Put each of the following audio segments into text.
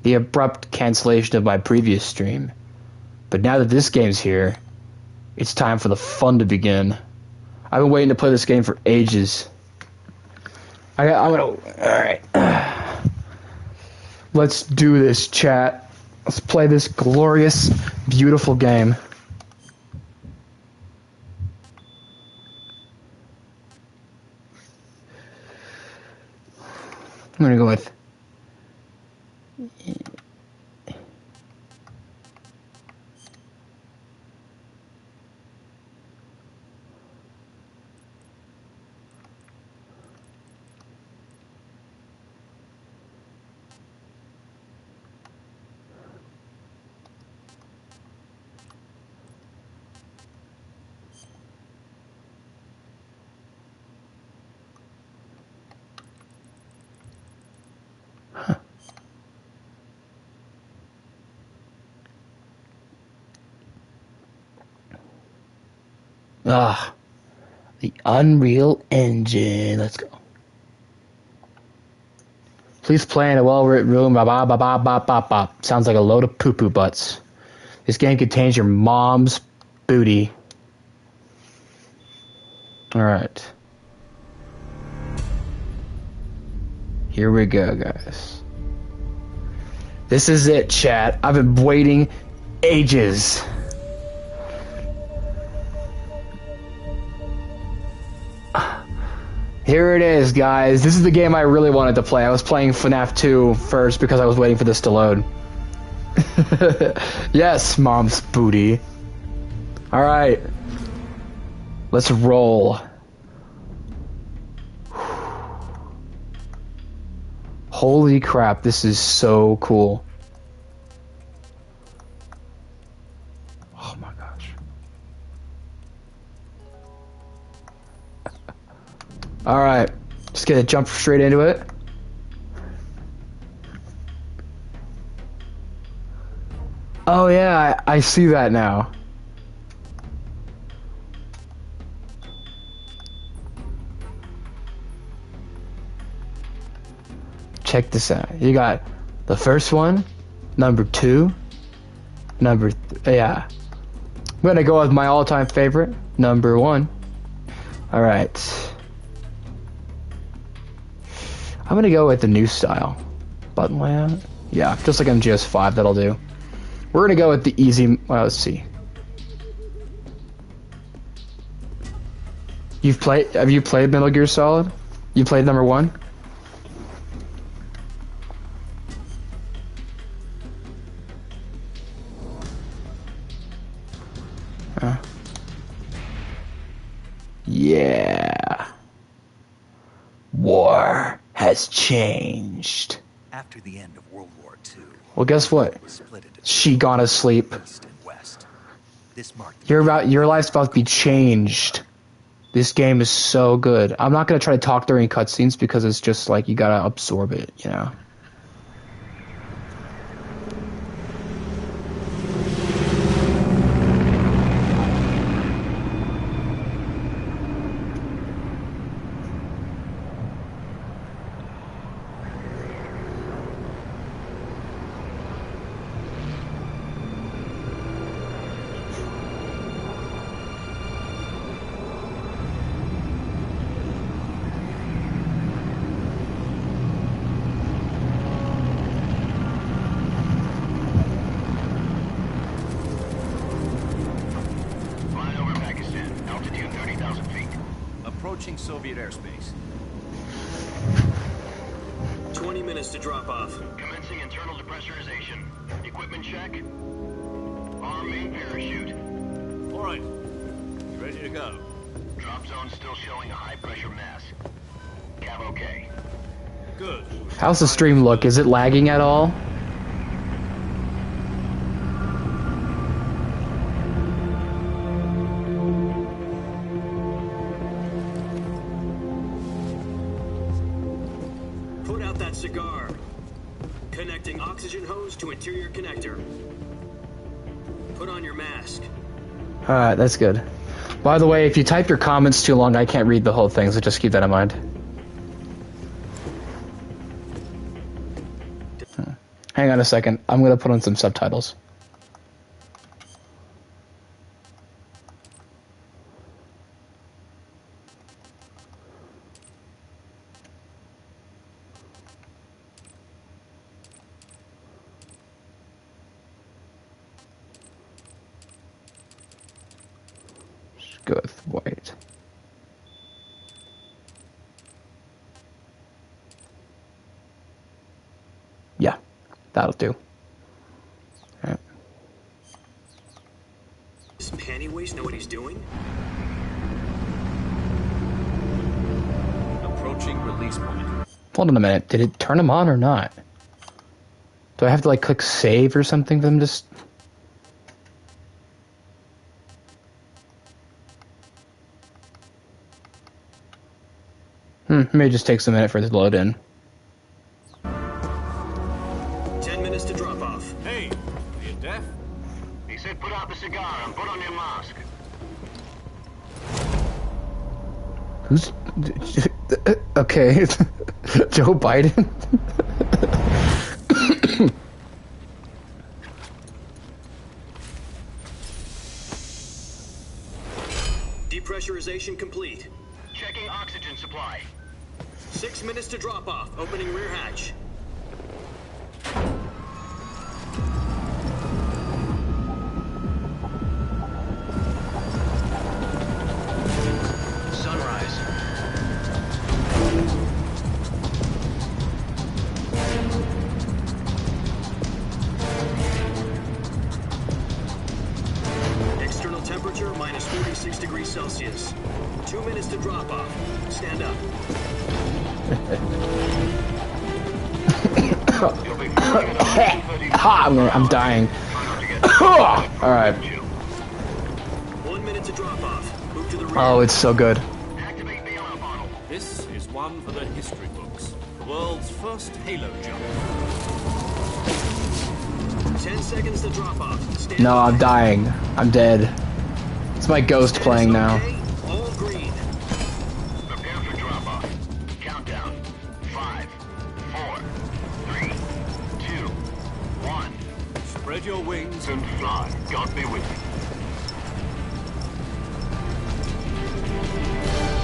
the abrupt cancellation of my previous stream. But now that this game's here, it's time for the fun to begin. I've been waiting to play this game for ages. Alright. Let's do this, chat. Let's play this glorious, beautiful game. I'm gonna go with... the Unreal Engine. Let's go. Please play in a well-lit room. Sounds like a load of poo-poo butts. This game contains your mom's booty. Alright. Here we go, guys. This is it, chat. I've been waiting ages. Here it is, guys. This is the game I really wanted to play. I was playing FNAF 2 first because I was waiting for this to load. Yes, mom's booty. Alright. Let's roll. Holy crap, this is so cool. Oh my gosh. Alright, just gonna jump straight into it. Oh yeah, I see that now. Check this out. You got the first one, number 2, yeah. I'm gonna go with my all-time favorite, number 1. Alright. I'm gonna go with the new style. Button layout? Yeah, just like MGS3, that'll do. We're gonna go with the easy, well, let's see. Have you played Metal Gear Solid? You played number 1? Yeah. War has changed. After the end of World War II. Well, guess what? She gone to sleep. Your life's about to be changed. This game is so good. I'm not gonna try to talk during cutscenes because it's just like you gotta absorb it, you know. Approaching Soviet airspace. 20 minutes to drop off. Commencing internal depressurization. Equipment check. Arm main parachute. All right. Ready to go. Drop zone still showing a high pressure mass. Cav okay. Good. How's the stream look? Is it lagging at all? Put out that cigar. Connecting oxygen hose to interior connector. Put on your mask. Alright, that's good. By the way, if you type your comments too long, I can't read the whole thing, so just keep that in mind. Hang on a second. I'm gonna put on some subtitles. Just go with white. Yeah, that'll do. Alright. Does Pennywise know what he's doing? Approaching release point. Hold on a minute. Did it turn them on or not? Do I have to like click save or something for them to? Maybe it just takes a minute for it to load in. 10 minutes to drop off. Hey, are you deaf? He said put out the cigar and put on your mask. Who's okay? Joe Biden. Depressurization complete. Checking oxygen supply. 6 minutes to drop off. Opening rear hatch. Sunrise. External temperature minus 46 degrees Celsius. 2 minutes to drop off. Stand up. You'll be flying at 130 I'm dying. Try not to get All right. 1 minute to drop off. Move to the rear. Oh, it's so good. Activate the ammo bottle. This is one for the history books. The world's first Halo jump. 10 seconds to drop off. Stand No, up. I'm dying. I'm dead. It's my ghost playing now. Okay. All green. Prepare for drop-off. Countdown. 5, 4, 3, 2, 1. Spread your wings And fly. God be with you.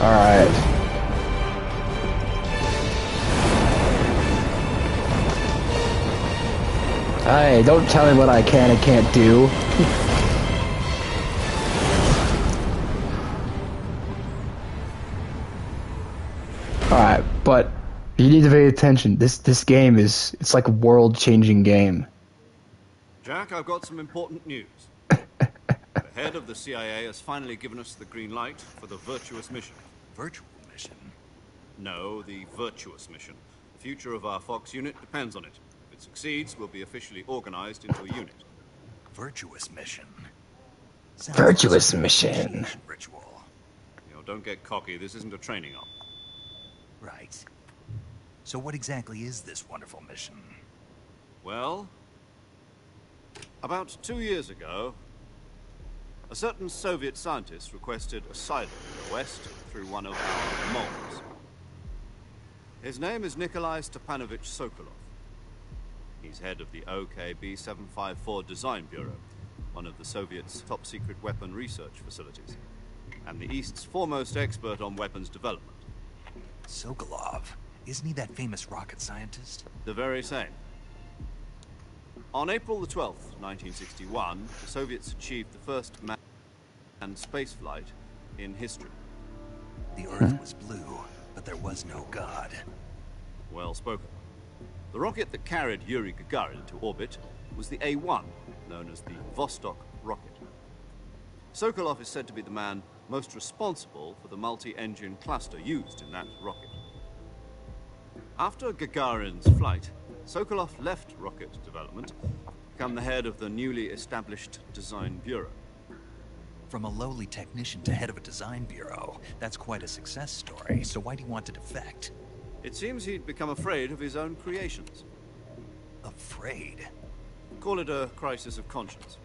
All right. Hey, don't tell me what I can and can't do. Alright, but you need to pay attention. This game it's like a world-changing game. Jack, I've got some important news. The head of the CIA has finally given us the green light for the virtuous mission. Virtual mission? No, the virtuous mission. The future of our Fox unit depends on it. If it succeeds, we'll be officially organized into a unit. Virtuous mission? Virtuous like mission. initiation ritual. You know, don't get cocky. This isn't a training op. Right. So what exactly is this wonderful mission? Well, about 2 years ago, a certain Soviet scientist requested asylum in the West through one of our moles. His name is Nikolai Stepanovich Sokolov. He's head of the OKB-754 Design Bureau, one of the Soviets' top-secret weapon research facilities, and the East's foremost expert on weapons development. Sokolov. Isn't he that famous rocket scientist? The very same. On April the 12th, 1961, the Soviets achieved the first manned spaceflight in history. The Earth was blue, but there was no God. Well spoken. The rocket that carried Yuri Gagarin to orbit was the A-1, known as the Vostok rocket. Sokolov is said to be the man most responsible for the multi-engine cluster used in that rocket. After Gagarin's flight, Sokolov left rocket development to become the head of the newly established Design Bureau. From a lowly technician to head of a design bureau, that's quite a success story. So why do you want to defect? It seems he'd become afraid of his own creations. Afraid? Call it a crisis of conscience.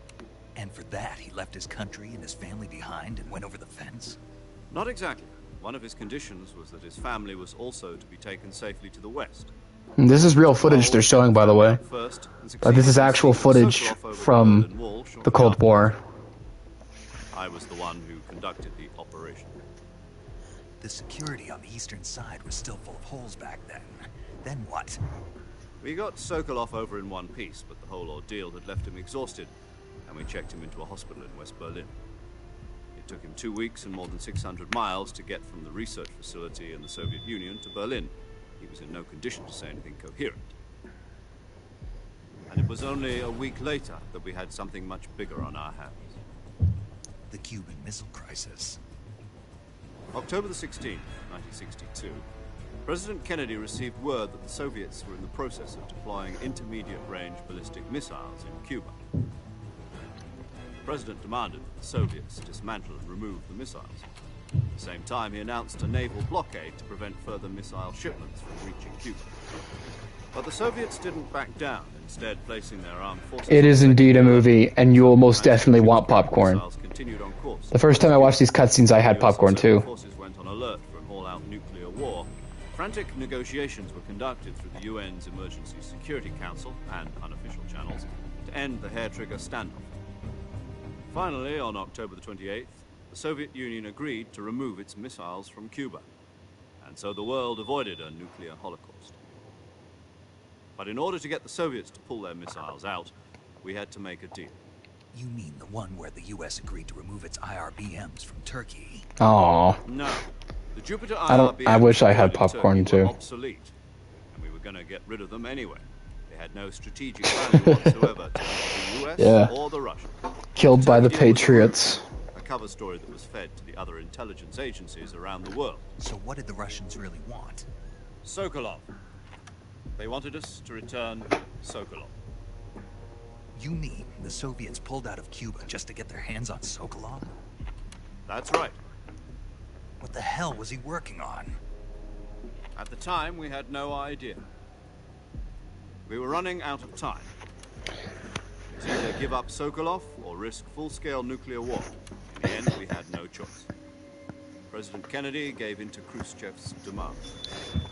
And for that, he left his country and his family behind and went over the fence? Not exactly. One of his conditions was that his family was also to be taken safely to the West. And this is real footage they're showing, by the way. Like, this is actual footage from the Cold War. I was the one who conducted the operation. The security on the eastern side was still full of holes back then. Then what? We got Sokolov over in one piece, but the whole ordeal had left him exhausted, and we checked him into a hospital in West Berlin. It took him 2 weeks and more than 600 miles to get from the research facility in the Soviet Union to Berlin. He was in no condition to say anything coherent. And it was only a week later that we had something much bigger on our hands. The Cuban Missile Crisis. October the 16th, 1962, President Kennedy received word that the Soviets were in the process of deploying intermediate-range ballistic missiles in Cuba. The President demanded that the Soviets dismantle and remove the missiles. At the same time, he announced a naval blockade to prevent further missile shipments from reaching Cuba. But the Soviets didn't back down, instead placing their armed forces... It is indeed a movie, and you will most definitely want popcorn. The first time I watched these cutscenes, I had popcorn too. Forces went on alert for an all-out nuclear war. Frantic negotiations were conducted through the UN's Emergency Security Council and unofficial channels to end the hair-trigger standoff. Finally, on October the 28th, the Soviet Union agreed to remove its missiles from Cuba, and so the world avoided a nuclear holocaust. But in order to get the Soviets to pull their missiles out, we had to make a deal. You mean the one where the US agreed to remove its IRBMs from Turkey? Aww. No. The Jupiter IRBMs I wish I had popcorn too. Obsolete, and we were going to get rid of them anyway. They had no strategic value whatsoever to the US or the Russians. Killed by the Patriots. A cover story that was fed to the other intelligence agencies around the world. So what did the Russians really want? Sokolov. They wanted us to return Sokolov. You mean the Soviets pulled out of Cuba just to get their hands on Sokolov? That's right. What the hell was he working on? At the time, we had no idea. We were running out of time. It was either give up Sokolov or risk full-scale nuclear war. In the end, we had no choice. President Kennedy gave in to Khrushchev's demand.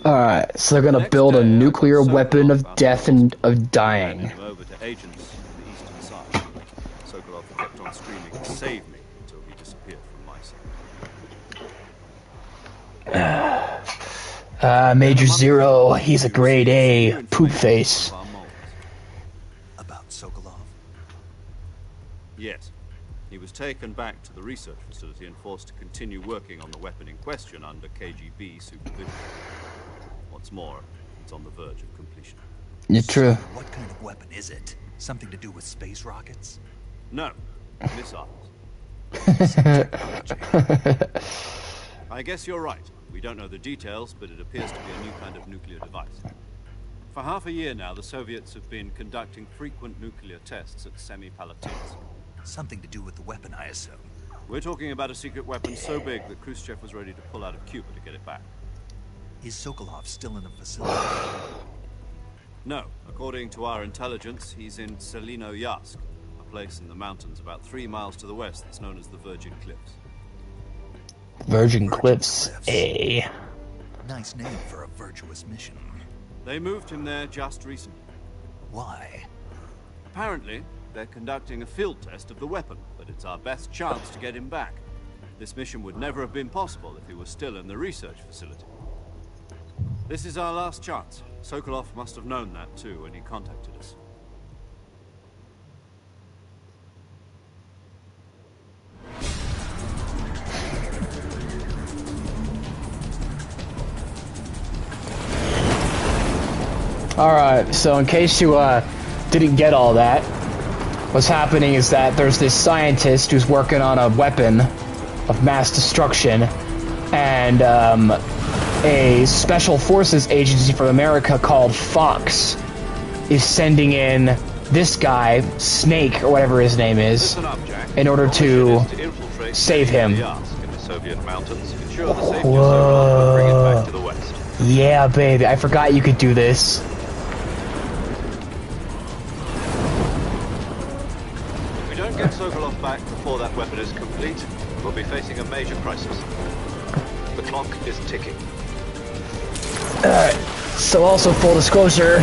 Alright, so they're gonna build a nuclear weapon of death and of dying. Handed him over to agents on the eastern side. Sokolov kept on screaming, "Save me," until he disappeared from my sight. Major Zero, he's a grade A poop face. About Sokolov? Yes. He was taken back to the research facility and forced to continue working on the weapon in question under KGB supervision. What's more, it's on the verge of completion. You're true. What kind of weapon is it? Something to do with space rockets? No. Missiles. I guess you're right. We don't know the details, but it appears to be a new kind of nuclear device. For half a year now, the Soviets have been conducting frequent nuclear tests at Semipalatinsk. Something to do with the weapon, I assume. We're talking about a secret weapon so big that Khrushchev was ready to pull out of Cuba to get it back. Is Sokolov still in the facility? No. According to our intelligence, he's in Selinoyarsk, a place in the mountains about 3 miles to the west that's known as the Virgin Cliffs. Virgin Cliffs, eh? Nice name for a virtuous mission. They moved him there just recently. Why? Apparently, they're conducting a field test of the weapon, but it's our best chance to get him back. This mission would never have been possible if he was still in the research facility. This is our last chance. Sokolov must have known that too when he contacted us. Alright, so in case you didn't get all that, what's happening is that there's this scientist who's working on a weapon of mass destruction, and a special forces agency from America called Fox is sending in this guy, Snake, or whatever his name is, in order to save him. Whoa. Yeah, baby, I forgot you could do this. If we don't get Sokolov back before that weapon is complete, we'll be facing a major crisis. The clock is ticking. Alright. So also, full disclosure,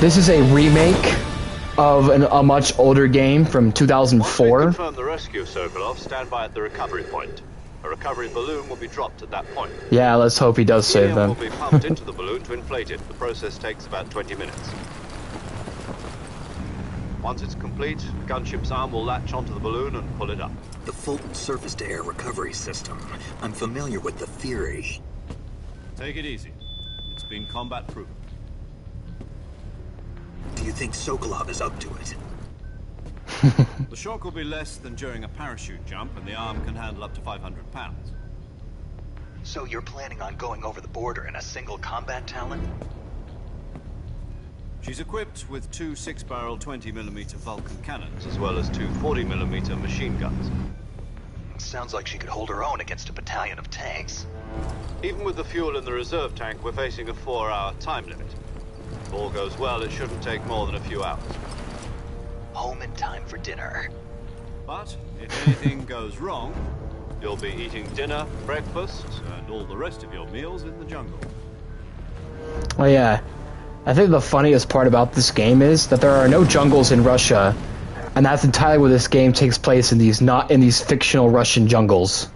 this is a remake of a much older game from Once we 2004. confirm the rescue, Sokolov, stand by at the recovery point. A recovery balloon will be dropped at that point. Yeah, let's hope he does save Helium them. will be pumped into the balloon to inflate it. The process takes about 20 minutes. Once it's complete, the gunship's arm will latch onto the balloon and pull it up. The Fulton surface-to-air recovery system. I'm familiar with the theory. Take it easy. It's been combat proven. Do you think Sokolov is up to it? The shock will be less than during a parachute jump, and the arm can handle up to 500 pounds. So you're planning on going over the border in a single combat Talon? She's equipped with two 6-barrel 20mm Vulcan cannons, as well as two 40mm machine guns. Sounds like she could hold her own against a battalion of tanks. Even with the fuel in the reserve tank, we're facing a 4-hour time limit. If all goes well, it shouldn't take more than a few hours. Home in time for dinner. But if anything goes wrong, you'll be eating dinner, breakfast, and all the rest of your meals in the jungle. Oh yeah, I think the funniest part about this game is that there are no jungles in Russia, and that's entirely where this game takes place, in these not in these fictional Russian jungles.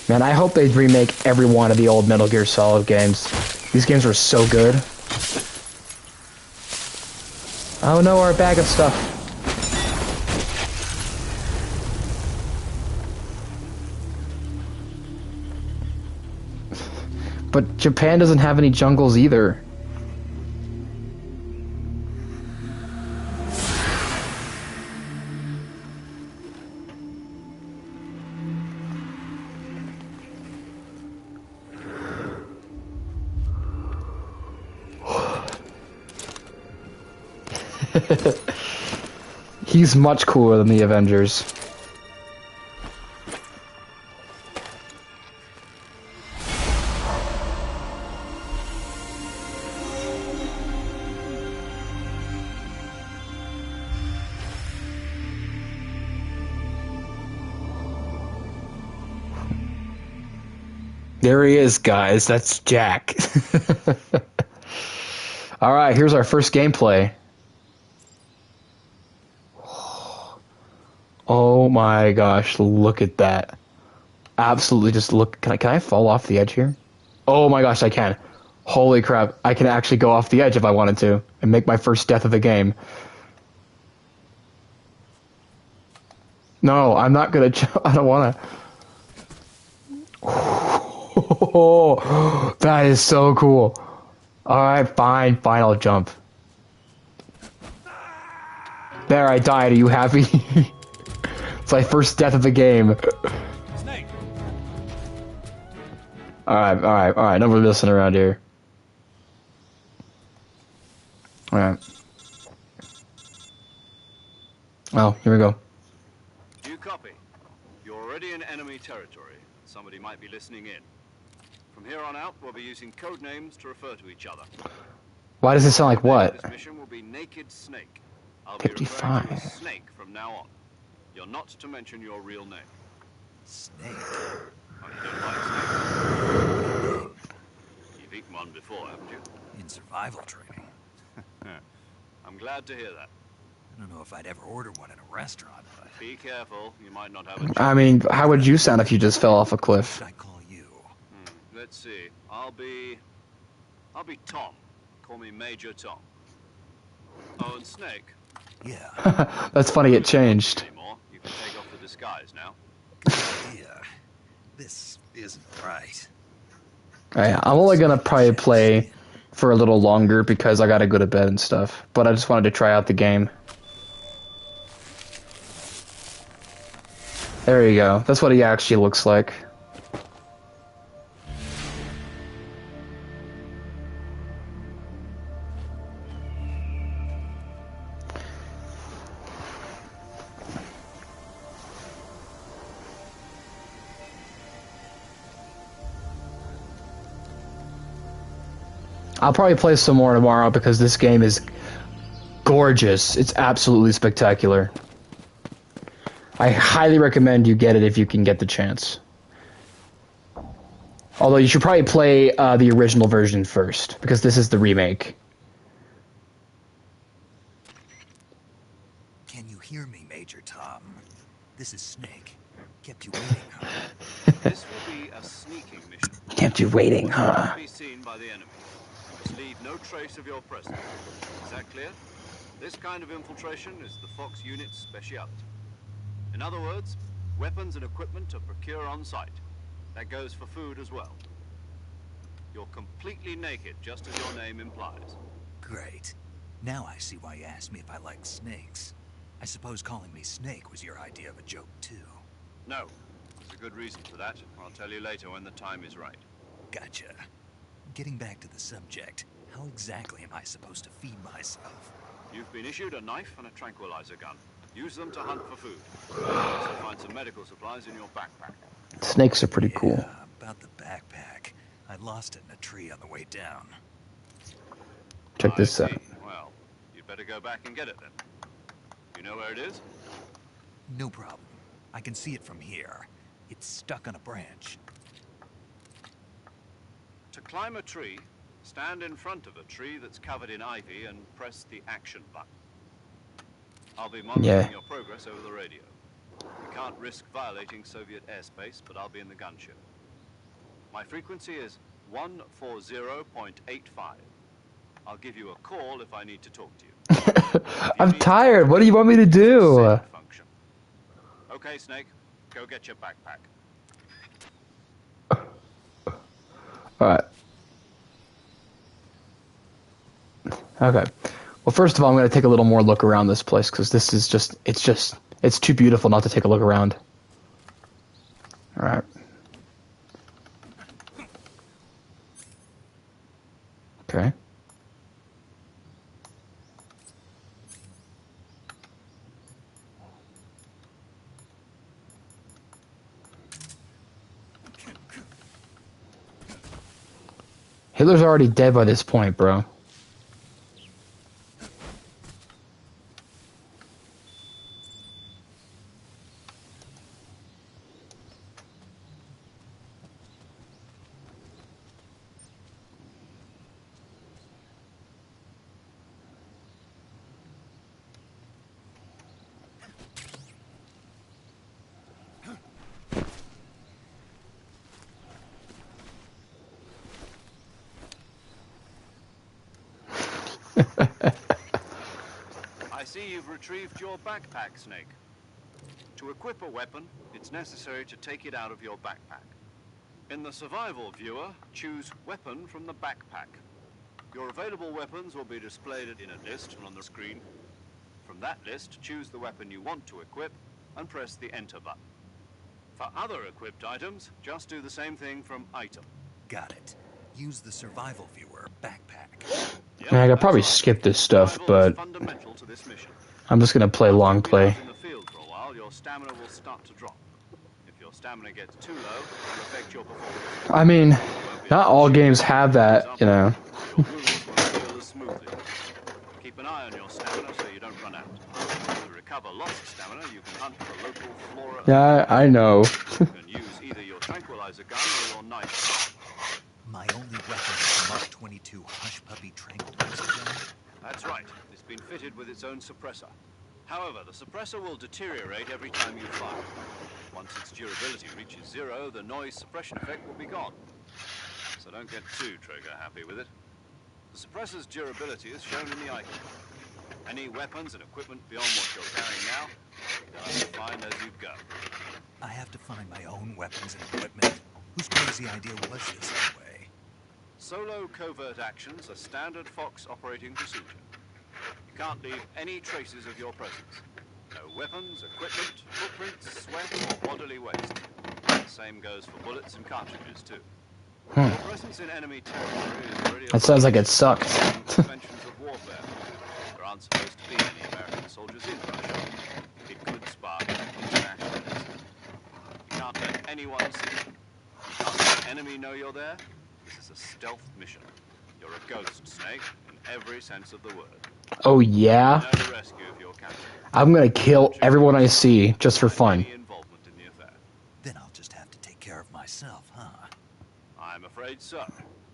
Man, I hope they remake every one of the old Metal Gear Solid games. These games were so good. Oh no, our bag of stuff. But Japan doesn't have any jungles either. He's much cooler than the Avengers. There he is, guys. That's Jack. Alright, here's our first gameplay. Oh my gosh, look at that. Absolutely just look. Can I fall off the edge here? Oh my gosh, I can. Holy crap, I can actually go off the edge if I wanted to and make my first death of the game. No, I'm not gonna I don't wanna. Oh, that is so cool. Alright, fine, I'll jump. There, I died. Are you happy? It's my first death of the game. Snake. Alright. No more messing around here. Alright. Oh, here we go. You copy. You're already in enemy territory. Somebody might be listening in. From here on out, we'll be using code names to refer to each other. Why does it sound like what? This mission will be Naked Snake. I'll be referring to 55. you as Snake from now on. You're not to mention your real name. Snake? Oh, you don't like snakes? You've eaten one before, haven't you? In survival training. I'm glad to hear that. I don't know if I'd ever order one in a restaurant, but... Be careful. You might not have a choice. I mean, how would you sound if you just fell off a cliff? Should I call you? Let's see. I'll be Tom. Call me Major Tom. Oh, and Snake. Yeah. That's funny, it changed. Anymore. You can take off the disguise now. Yeah. This isn't right. Alright, I'm only gonna probably play for a little longer because I gotta go to bed and stuff. But I just wanted to try out the game. There you go. That's what he actually looks like. I'll probably play some more tomorrow because this game is gorgeous. It's absolutely spectacular. I highly recommend you get it if you can get the chance. Although you should probably play the original version first, because this is the remake. Can you hear me, Major Tom? This is Snake. Kept you waiting, huh? This will be a sneaking mission. Kept you waiting, You will huh? not be seen by the enemy. You must leave no trace of your presence. Is that clear? This kind of infiltration is the Fox unit's speciality. In other words, weapons and equipment are procured on site. That goes for food as well. You're completely naked, just as your name implies. Great. Now I see why you asked me if I like snakes. I suppose calling me Snake was your idea of a joke, too. No. There's a good reason for that. I'll tell you later when the time is right. Gotcha. Getting back to the subject, how exactly am I supposed to feed myself? You've been issued a knife and a tranquilizer gun. Use them to hunt for food. Also find some medical supplies in your backpack. Snakes are pretty cool. Yeah, about the backpack. I lost it in a tree on the way down. Check this I out. see. Well, you'd better go back and get it then. You know where it is? No problem. I can see it from here. It's stuck on a branch. To climb a tree, stand in front of a tree that's covered in ivy and press the action button. I'll be monitoring your progress over the radio. We can't risk violating Soviet airspace, but I'll be in the gunship. My frequency is 140.85. I'll give you a call if I need to talk to you. I'm tired. What do you want me to do? Function. Okay, Snake. Go get your backpack. Alright. Okay. Well, first of all, I'm going to take a little more look around this place, because this is it's too beautiful not to take a look around. Alright. Okay. Hitler's already dead by this point, bro. I see you've retrieved your backpack, Snake. To equip a weapon, it's necessary to take it out of your backpack. In the survival viewer, choose Weapon from the backpack. Your available weapons will be displayed in a list on the screen. From that list, choose the weapon you want to equip and press the Enter button. For other equipped items, just do the same thing from Item. Got it. Use the survival viewer backpack. Yep, I could probably that's right. skip this stuff, Survival but is fundamental to this mission. I'm just going to play long play. In the field for a while, your stamina will start to drop. If your stamina gets too low, it will affect your performance. I mean, not all games have that, you know. Your wounds won't heal as smoothly. Keep an eye on your stamina so you don't run out. To recover lost stamina, you can hunt for local flora. Yeah, I know. You can use either your tranquilizer gun or your knife. My only weapon is Mark 22 Hush Puppy Tranquilizer gun. That's right. It's been fitted with its own suppressor. However, the suppressor will deteriorate every time you fire. Once its durability reaches 0, the noise suppression effect will be gone. So don't get too trigger happy with it. The suppressor's durability is shown in the icon. Any weapons and equipment beyond what you're carrying now, you'll have to find as you go. I have to find my own weapons and equipment. Whose crazy idea was this anyway? Solo covert actions are standard Fox operating procedure. You can't leave any traces of your presence. No weapons, equipment, footprints, sweat, or bodily waste. The same goes for bullets and cartridges, too. Your presence in enemy territory is already That sounds like it sucked. conventions of warfare. There aren't supposed to be any American soldiers in Russia. It could spark internationalism. You can't let anyone see you. You can't let the enemy know you're there. This is a stealth mission. You're a ghost, Snake, in every sense of the word. Oh yeah? No rescue if you're captured. I'm gonna kill everyone I see just for fun. Any involvement in the affair. Then I'll just have to take care of myself, huh? I'm afraid so.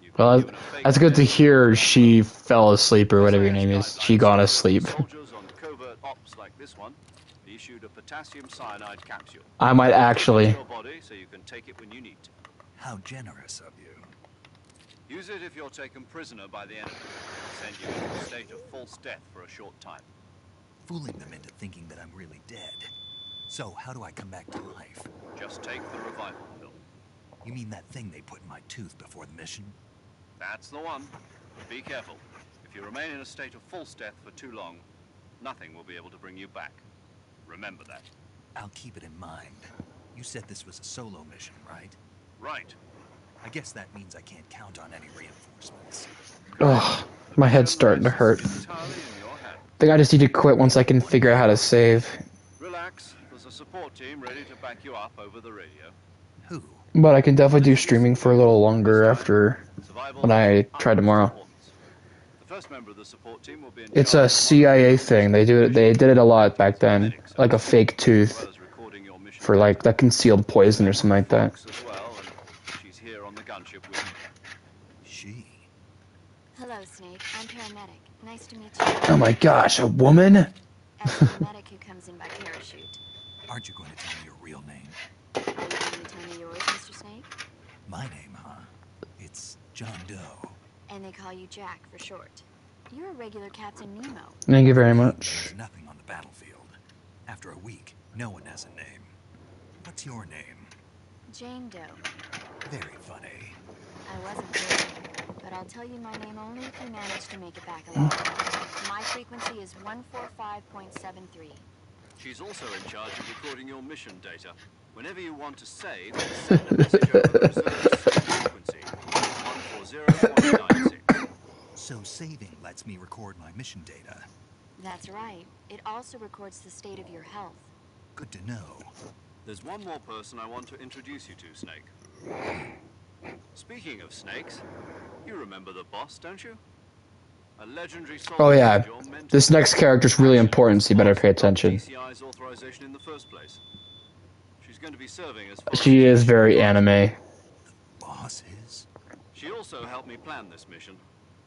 You've been Well, given a fake that's good to identity. hear she fell asleep or whatever your SAS name is. guidelines She gone state asleep. that soldiers on covert ops like this one be issued a potassium cyanide capsule. I might Into actually. your body so you can take it when you need to. How generous of you. Use it if you're taken prisoner by the enemy. Send you into a state of false death for a short time. Fooling them into thinking that I'm really dead. So, how do I come back to life? Just take the revival pill. You mean that thing they put in my tooth before the mission? That's the one. But be careful. If you remain in a state of false death for too long, nothing will be able to bring you back. Remember that. I'll keep it in mind. You said this was a solo mission, right? Right. I guess that means I can't count on any reinforcements. Ugh, my head's starting to hurt. Entirely in your hand. I think I just need to quit once I can figure out how to save. Relax. There's a support team ready to back you up over the radio. Who? But I can definitely do streaming for a little longer after Survival when I is try tomorrow. utmost importance. The first member of the support team will be in It's charge a of CIA thing. They did it a lot back then, like a fake as tooth well as recording your mission for like that concealed poison or something like that. as well, and she's here on the gunship with me. She. Hello, Snake. I'm paramedic. Nice to meet you. Oh my gosh, a woman? As the medic who comes in by parachute. Aren't you going to tell me your real name? Are you going to tell me yours, Mr. Snake? My name, huh? It's John Doe. And they call you Jack for short. You're a regular Captain Nemo. Thank you very much. There's nothing on the battlefield. After a week, no one has a name. What's your name? Jane Doe. Very funny. I wasn't kidding, but I'll tell you my name only if you manage to make it back alive. My frequency is 145.73. She's also in charge of recording your mission data. Whenever you want to save, send a message over the reserve frequency. 140.96. So saving lets me record my mission data. That's right. It also records the state of your health. Good to know. There's one more person I want to introduce you to, Snake. Speaking of snakes, you remember the boss, don't you? A legendary soldier. Oh yeah, your mentor. this next character's really important, so you better pay attention. DCI's authorization in the first place. She's going to be serving as She is very anime. Boss is? She also helped me plan this mission.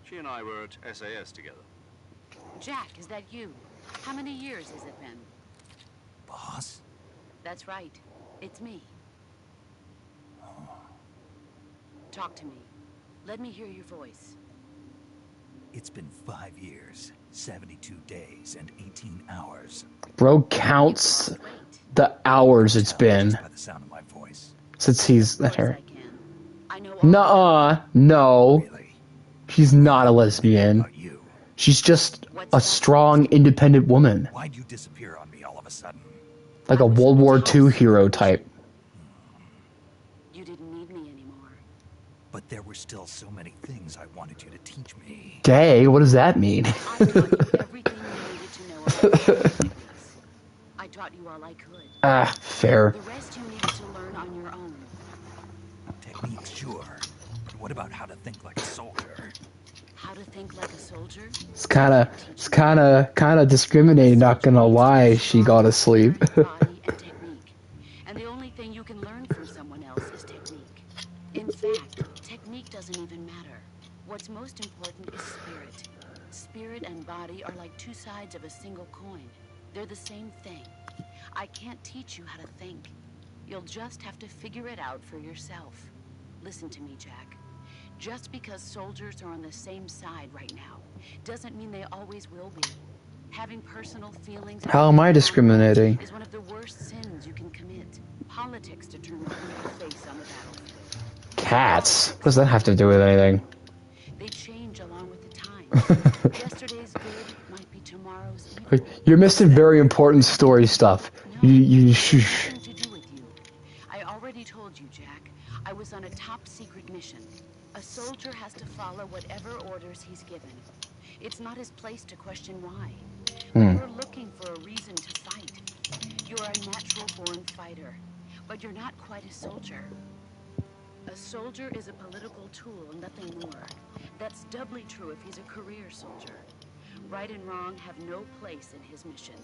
She and I were at SAS together. Jack, is that you? How many years has it been? Boss? That's right. It's me. Talk to me. Let me hear your voice. It's been 5 years, 72 days, and 18 hours. Bro counts the hours it's been Just by the sound of my voice. since he's Of at course her. I can. I know all Nuh-uh, no. Really? She's not a lesbian. About you? She's just a strong, independent woman. Why'd you disappear on me all of a sudden? Like a World War II hero type. you didn't need me anymore. But there were still so many things I wanted you to teach me. Gay? What does that mean? I taught you everything you needed to know about techniques. I taught you all I could. Ah, fair. The rest you needed to learn on your own. Techniques, sure. But what about how to think like a soldier? How to think like a soldier? It's kinda discriminating, not gonna lie, she got asleep. Body and technique. And the only thing you can learn from someone else is technique. In fact, technique doesn't even matter. What's most important is spirit. Spirit and body are like two sides of a single coin. They're the same thing. I can't teach you how to think. You'll just have to figure it out for yourself. Listen to me, Jack. Just because soldiers are on the same side right now doesn't mean they always will be. Having personal feelings How am I discriminating? is one of the worst sins you can commit. Politics determine who you face on the battlefield. Cats? What does that have to do with anything? They change along with the times. Yesterday's good might be tomorrow's evil. You're missing very important story stuff. You shh. Nothing to do with you. I already told you, Jack. I was on a top secret mission. A soldier has to follow whatever orders he's given. It's not his place to question why. You're looking for a reason to fight. You're a natural-born fighter, but you're not quite a soldier. A soldier is a political tool and nothing more. That's doubly true if he's a career soldier. Right and wrong have no place in his mission.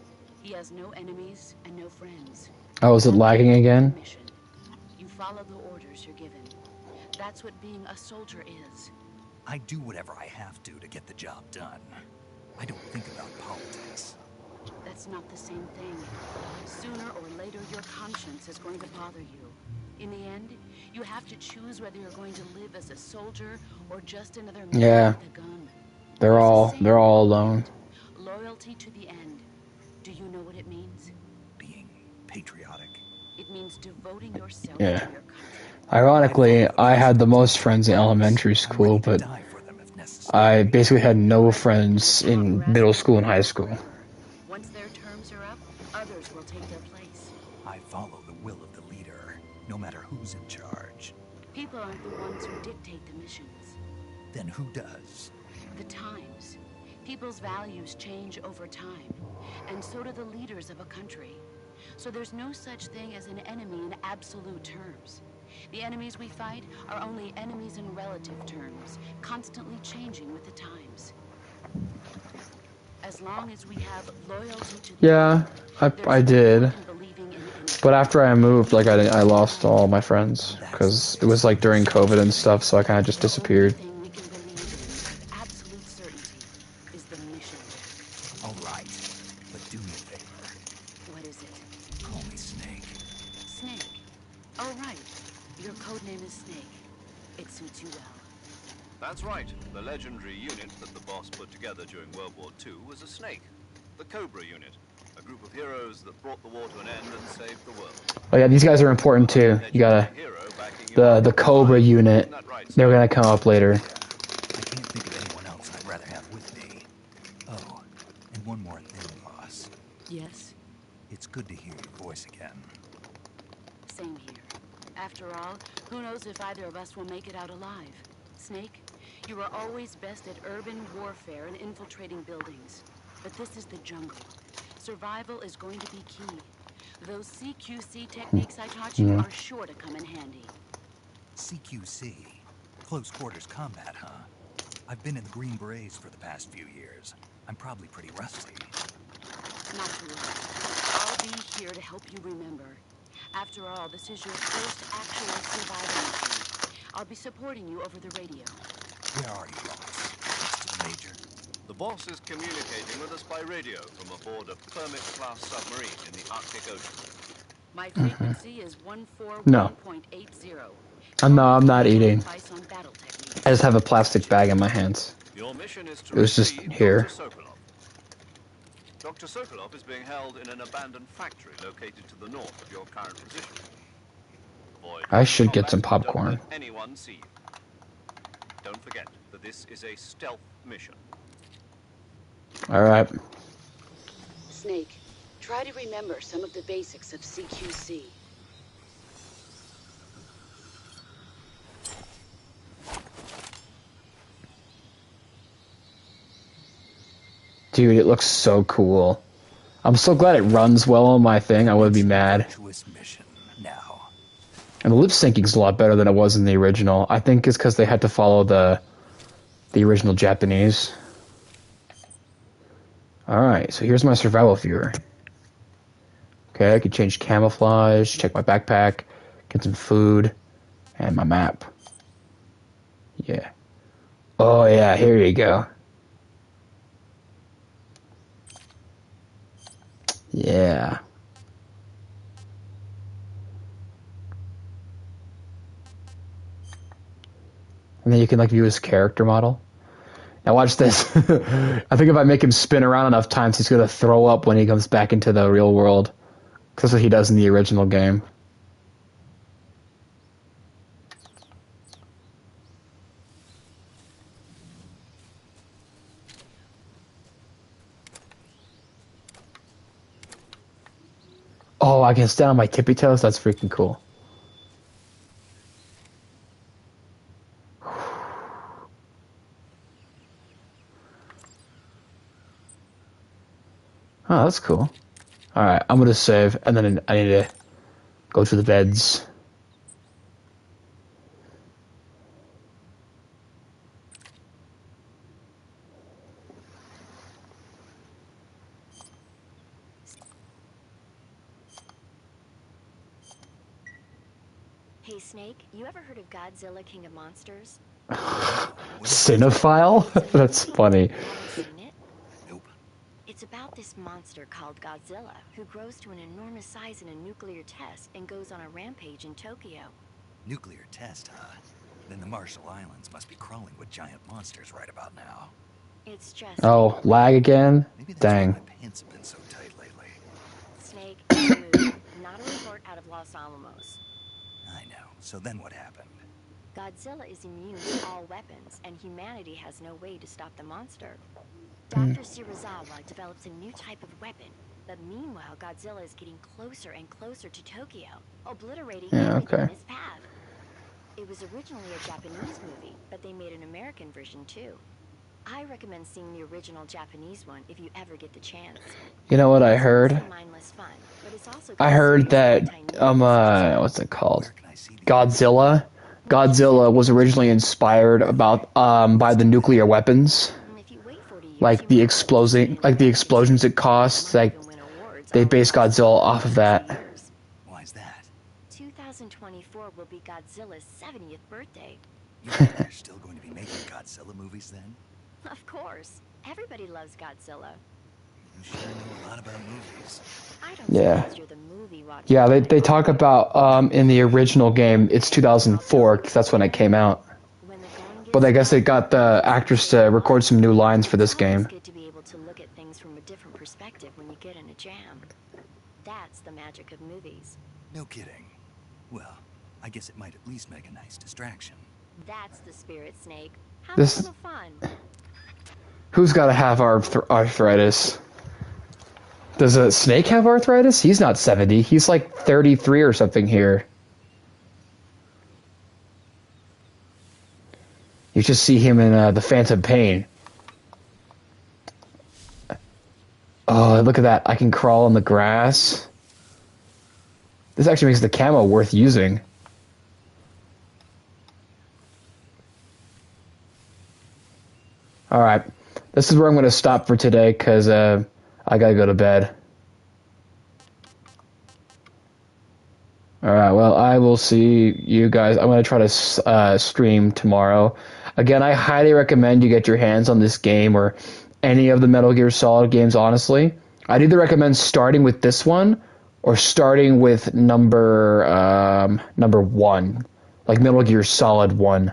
He has no enemies and no friends. Oh, is it lagging again? Mission. You follow the orders you're given. That's what being a soldier is. I do whatever I have to get the job done. I don't think about politics. That's not the same thing. Sooner or later, your conscience is going to bother you. In the end, you have to choose whether you're going to live as a soldier or just another man Yeah. with a gun. They're all alone. Loyalty to the end. Do you know what it means? Being patriotic. It means devoting yourself Yeah. to your country. Ironically, I had the most friends in elementary school, but I basically had no friends in middle school and high school. Once their terms are up, others will take their place. I follow the will of the leader, no matter who's in charge. People aren't the ones who dictate the missions. Then who does? The times. People's values change over time, and so do the leaders of a country. So there's no such thing as an enemy in absolute terms. The enemies we fight are only enemies in relative terms, constantly changing with the times. As long as we have loyalty to the Yeah, I did. But after I moved, like, I lost all my friends, because it was, like, during COVID and stuff, so I kind of just disappeared. The only thing we can believe in, absolute certainty, is the mission. All right, but do me a favor. What is it? Call me Snake. Snake. Oh, right. Your code name is Snake. It suits you well. That's right. The legendary unit that the boss put together during World War II was a snake. The Cobra unit. A group of heroes that brought the war to an end and saved the world. Oh yeah, these guys are important too. You gotta... The Cobra unit, they're gonna come up later. I can't think of anyone else I'd rather have with me. Oh, and one more thing, boss. Yes? It's good to hear your voice again. Same here. After all, who knows if either of us will make it out alive? Snake, you were always best at urban warfare and infiltrating buildings. But this is the jungle. Survival is going to be key. Those CQC techniques I taught you are sure to come in handy. CQC? Close quarters combat, huh? I've been in the Green Berets for the past few years. I'm probably pretty rusty. Not to worry. I'll be here to help you remember. After all, this is your first actual survival mission. I'll be supporting you over the radio. Where are you, boss? Mr. Major? The boss is communicating with us by radio from aboard a Permit-class submarine in the Arctic Ocean. My frequency is 141.80. No. I'm not eating. I just have a plastic bag in my hands. Your mission is to It was just retrieve here. Dr. Sokolov. Dr. Sokolov is being held in an abandoned factory located to the north of your current position. Avoid I should get combat some and don't popcorn. let anyone see you. Don't forget that this is a stealth mission. Alright. Snake, try to remember some of the basics of CQC. Dude, it looks so cool. I'm so glad it runs well on my thing. I would be mad. Mission now. And the lip syncing's a lot better than it was in the original. I think it's because they had to follow the original Japanese. Alright, so here's my survival viewer. Okay, I can change camouflage, check my backpack, get some food, and my map. Yeah. Oh yeah, here you go. Yeah. And then you can like view his character model. Now watch this. I think if I make him spin around enough times, he's gonna throw up when he comes back into the real world. That's what he does in the original game. Oh, I can stand on my tippy toes? That's freaking cool. Oh, that's cool. Alright, I'm gonna save, and then I need to go to the beds. Hey Snake, you ever heard of Godzilla King of Monsters? Cinephile? That's funny. Haven't seen it? Nope. It's about this monster called Godzilla, who grows to an enormous size in a nuclear test and goes on a rampage in Tokyo. Nuclear test, huh? Then the Marshall Islands must be crawling with giant monsters right about now. It's just... Oh, lag again? Maybe that's Dang. why my pants have been so tight lately. Snake, it's a movie, not a report out of Los Alamos. I know. So then what happened? Godzilla is immune to all weapons, and humanity has no way to stop the monster. Dr. Shirazawa develops a new type of weapon, but meanwhile Godzilla is getting closer and closer to Tokyo, obliterating everything in his path. It was originally a Japanese movie, but they made an American version too. I recommend seeing the original Japanese one if you ever get the chance. You know what I heard? It's mindless fun, but it's also I heard that, what's it called? Where can I see the Godzilla? Godzilla was originally inspired by the nuclear weapons. And if you wait 40 years, Like the explosions it caused, like they based Godzilla off of that. Why is that? 2024 will be Godzilla's 70th birthday. You think they're still going to be making Godzilla movies then? Of course. Everybody loves Godzilla. You sure know a lot about movies. I don't Yeah. suppose you're the movie watcher. Yeah, they talk about in the original game it's 2004 because that's when it came out. When the going gets But I guess they got the actors to record some new lines for this It's always game. good to be able to look at things from a different perspective when you get in a jam. That's the magic of movies. No kidding. Well, I guess it might at least make a nice distraction. That's the spirit, Snake. Have This- a little fun. Who's got to have arthritis? Does a Snake have arthritis? He's not 70. He's like 33 or something here. You just see him in the Phantom Pain. Oh, look at that. I can crawl on the grass. This actually makes the camo worth using. Alright. This is where I'm going to stop for today because I gotta go to bed. Alright, well, I will see you guys. I'm going to try to stream tomorrow. Again, I highly recommend you get your hands on this game or any of the Metal Gear Solid games, honestly. I'd either recommend starting with this one or starting with number 1, like Metal Gear Solid 1.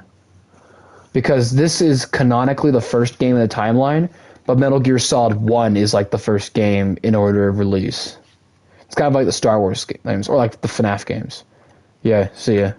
Because this is canonically the first game in the timeline, but Metal Gear Solid 1 is like the first game in order of release. It's kind of like the Star Wars games, or like the FNAF games. Yeah, see ya.